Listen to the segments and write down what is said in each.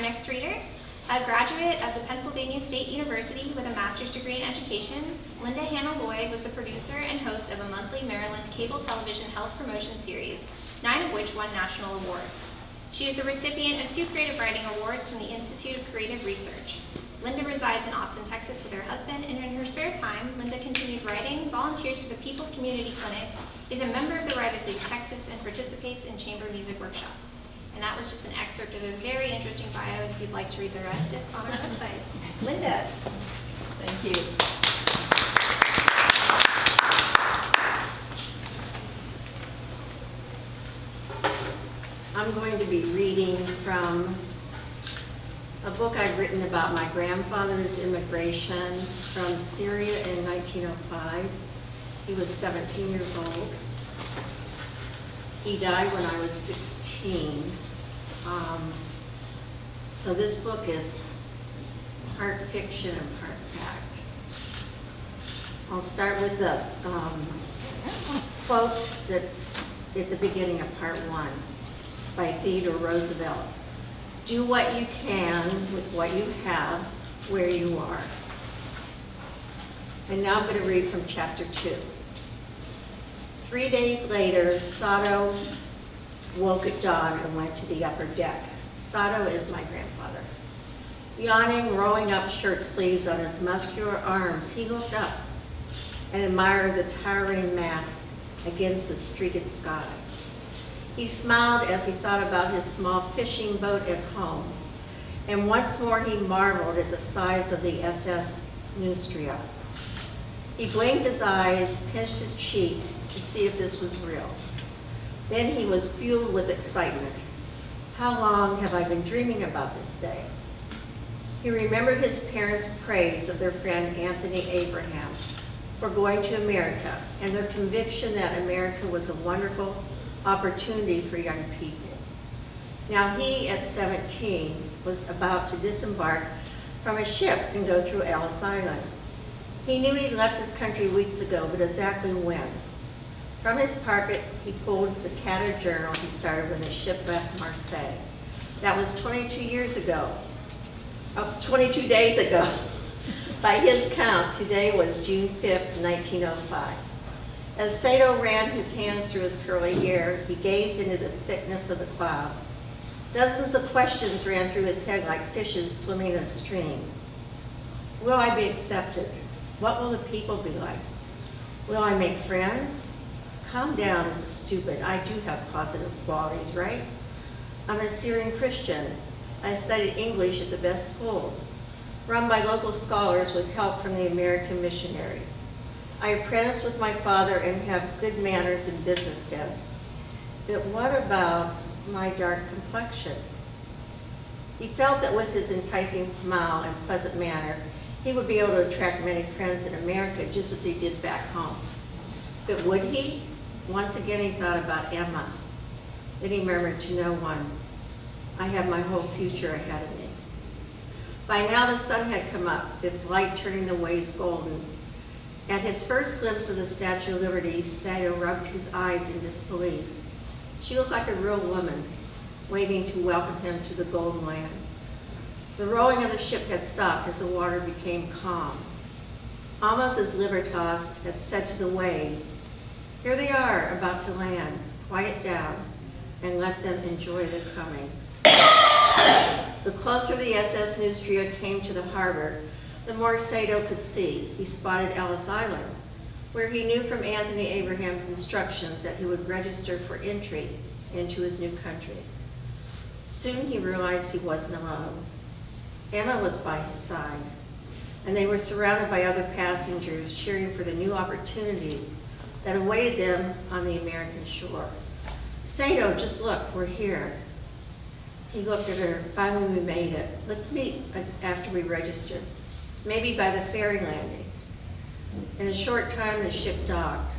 Our next reader, a graduate of the Pennsylvania State University with a master's degree in education, Linda Hanna Lloyd was the producer and host of a monthly Maryland cable television health promotion series, 9 of which won national awards. She is the recipient of 2 creative writing awards from the Institute of Creative Research. Linda resides in Austin, Texas with her husband, and in her spare time, Linda continues writing, volunteers for the People's Community Clinic, is a member of the Writers League of Texas, and participates in chamber music workshops. And that was just an excerpt of a very interesting bio. If you'd like to read the rest, it's on our website. Linda. Thank you. I'm going to be reading from a book I've written about my grandfather's immigration from Syria in 1905. He was 17 years old. He died when I was 16. So this book is part fiction and part fact. I'll start with the quote that's at the beginning of part 1 by Theodore Roosevelt. Do what you can with what you have where you are. And now I'm going to read from chapter 2. 3 days later, Sato woke at dawn and went to the upper deck. Sato is my grandfather. Yawning, rolling up shirt sleeves on his muscular arms, he looked up and admired the towering mass against the streaked sky. He smiled as he thought about his small fishing boat at home, and once more he marveled at the size of the SS Neustria. He blinked his eyes, pinched his cheek to see if this was real. Then he was fueled with excitement. How long have I been dreaming about this day? He remembered his parents' praise of their friend Anthony Abraham for going to America and their conviction that America was a wonderful opportunity for young people. Now he, at 17, was about to disembark from a ship and go through Ellis Island. He knew he'd left his country weeks ago, but exactly when. From his pocket, he pulled the tattered journal he started when the ship left Marseille. That was 22 years ago. 22 days ago. By his count, today was June 5th, 1905. As Sato ran his hands through his curly hair, he gazed into the thickness of the clouds. Dozens of questions ran through his head like fishes swimming in a stream. Will I be accepted? What will the people be like? Will I make friends? Calm down, this is stupid. I do have positive qualities, right? I'm a Syrian Christian. I studied English at the best schools, run by local scholars with help from the American missionaries. I apprenticed with my father and have good manners and business sense. But what about my dark complexion? He felt that with his enticing smile and pleasant manner, he would be able to attract many friends in America just as he did back home. But would he? Once again he thought about Emma. Then he murmured to no one, I have my whole future ahead of me. By now the sun had come up, its light turning the waves golden. At his first glimpse of the Statue of Liberty, Sato rubbed his eyes in disbelief. She looked like a real woman, waving to welcome him to the golden land. The rolling of the ship had stopped as the water became calm. Almost as Libertas had said to the waves, here they are about to land, quiet down, and let them enjoy their coming. The closer the SS Neustria came to the harbor, the more Sato could see. He spotted Ellis Island, where he knew from Anthony Abraham's instructions that he would register for entry into his new country. Soon he realized he wasn't alone. Emma was by his side, and they were surrounded by other passengers cheering for the new opportunities that awaited them on the American shore. Sato, just look, we're here. He looked at her. Finally, we made it. Let's meet after we register, maybe by the ferry landing. In a short time, the ship docked.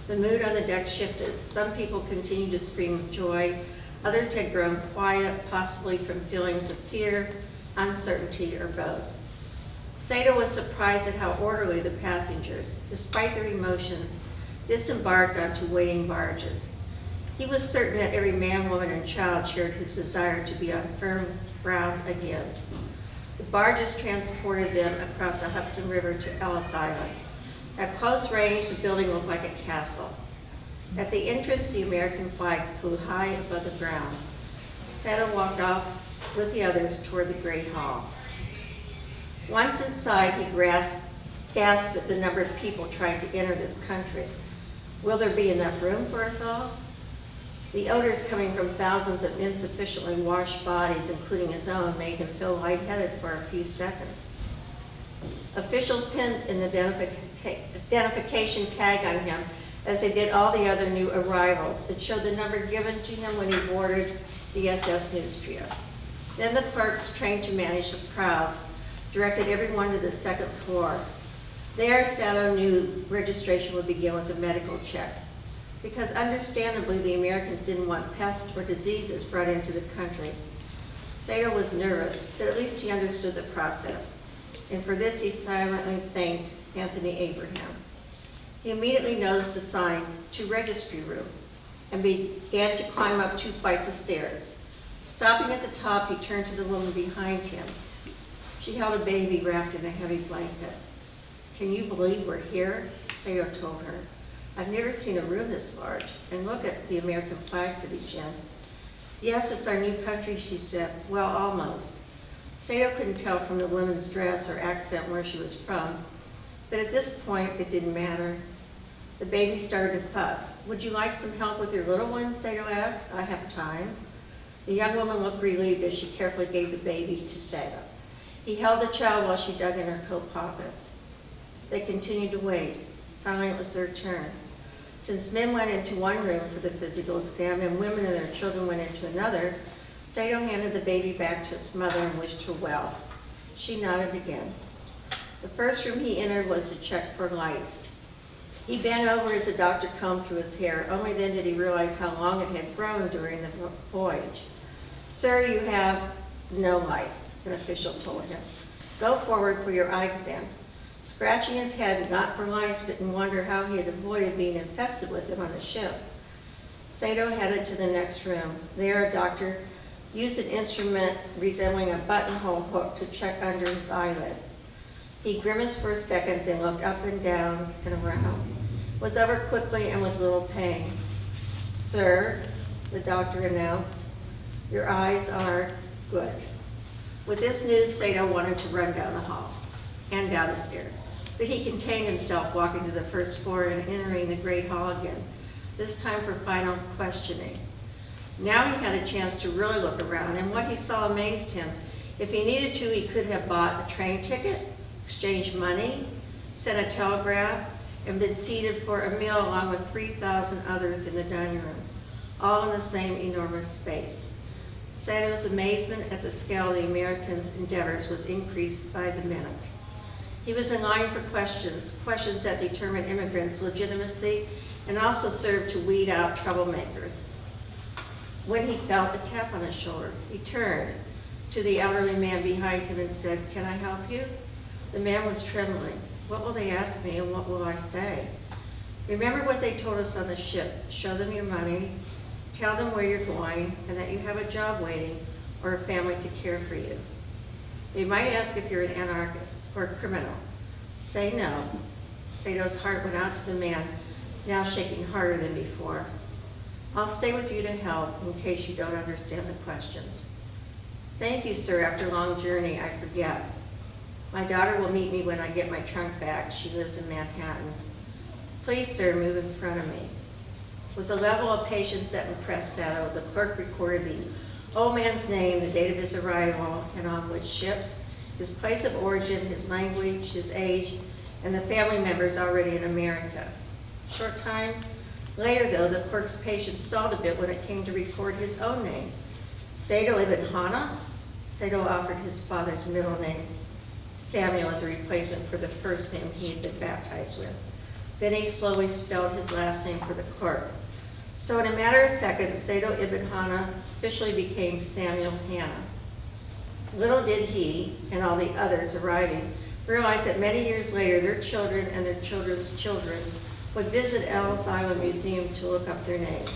The mood on the deck shifted. Some people continued to scream with joy. Others had grown quiet, possibly from feelings of fear, uncertainty, or both. Sato was surprised at how orderly the passengers, despite their emotions, disembarked onto waiting barges. He was certain that every man, woman, and child shared his desire to be on firm ground again. The barges transported them across the Hudson River to Ellis Island. At close range, the building looked like a castle. At the entrance, the American flag flew high above the ground. Sato walked off with the others toward the Great Hall. Once inside, he gasped at the number of people trying to enter this country. Will there be enough room for us all? The odors coming from thousands of insufficiently washed bodies, including his own, made him feel lightheaded for a few seconds. Officials pinned an identification tag on him as they did all the other new arrivals. It showed the number given to him when he boarded the SS Neustria. Then the clerks, trained to manage the crowds, directed everyone to the second floor. There, Sato knew registration would begin with a medical check, because understandably the Americans didn't want pests or diseases brought into the country. Sato was nervous, but at least he understood the process, and for this he silently thanked Anthony Abraham. He immediately nosed aside to registry room and began to climb up 2 flights of stairs. Stopping at the top, he turned to the woman behind him. She held a baby wrapped in a heavy blanket. "Can you believe we're here?" Sato told her. "I've never seen a room this large. And look at the American flag," said Jen. "Yes, it's our new country," she said. "Well, almost." Sato couldn't tell from the woman's dress or accent where she was from, but at this point, it didn't matter. The baby started to fuss. "Would you like some help with your little one?" Sato asked. "I have time." The young woman looked relieved as she carefully gave the baby to Sato. He held the child while she dug in her coat pockets. They continued to wait. Finally, it was their turn. Since men went into one room for the physical exam and women and their children went into another, Sato handed the baby back to its mother and wished her well. She nodded again. The first room he entered was to check for lice. He bent over as the doctor combed through his hair. Only then did he realize how long it had grown during the voyage. "Sir, you have no lice," an official told him. "Go forward for your eye exam." Scratching his head, not for lice, but in wonder how he had avoided being infested with them on the ship, Sato headed to the next room. There, a doctor used an instrument resembling a buttonhole hook to check under his eyelids. He grimaced for a second, then looked up and down and around. It was over quickly and with little pain. "Sir," the doctor announced, "your eyes are good." With this news, Sato wanted to run down the hall and down the stairs, but he contained himself, walking to the first floor and entering the great hall again, this time for final questioning. Now he had a chance to really look around, and what he saw amazed him. If he needed to, he could have bought a train ticket, exchanged money, sent a telegraph, and been seated for a meal along with 3,000 others in the dining room, all in the same enormous space. Sato's amazement at the scale of the Americans' endeavors was increased by the minute. He was in line for questions that determined immigrants' legitimacy and also served to weed out troublemakers. When he felt a tap on his shoulder, he turned to the elderly man behind him and said, "Can I help you?" The man was trembling. "What will they ask me and what will I say?" "Remember what they told us on the ship. Show them your money, tell them where you're going, and that you have a job waiting or a family to care for you. They might ask if you're an anarchist or a criminal. Say no." Sato's heart went out to the man, now shaking harder than before. "I'll stay with you to help in case you don't understand the questions." "Thank you, sir. After a long journey, I forget. My daughter will meet me when I get my trunk back. She lives in Manhattan. Please, sir, move in front of me." With a level of patience that impressed Sato, the clerk recorded the old man's name, the date of his arrival, and on which ship, his place of origin, his language, his age, and the family members already in America. A short time later, though, the clerk's patience stalled a bit when it came to record his own name. Sato ibn Hanna? Sato offered his father's middle name, Samuel, as a replacement for the first name he had been baptized with. Then he slowly spelled his last name for the clerk. So in a matter of seconds, Sato ibn Hanna officially became Samuel Hanna. Little did he, and all the others arriving, realize that many years later, their children and their children's children would visit Ellis Island Museum to look up their names.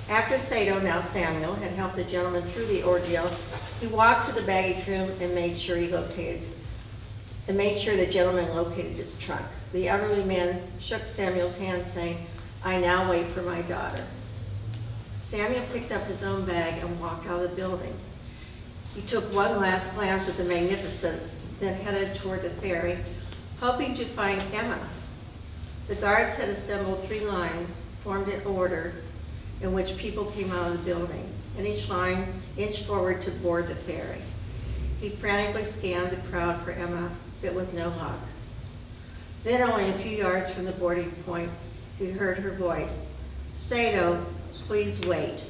After Sato, now Samuel, had helped the gentleman through the ordeal, he walked to the baggage room and made sure the gentleman located his trunk. The elderly man shook Samuel's hand, saying, "I now wait for my daughter." Samuel picked up his own bag and walked out of the building. He took one last glance at the magnificence, then headed toward the ferry, hoping to find Emma. The guards had assembled 3 lines, formed in order, in which people came out of the building, and each line inched forward to board the ferry. He frantically scanned the crowd for Emma, but with no luck. Then, only a few yards from the boarding point, he heard her voice, "Sato, please wait."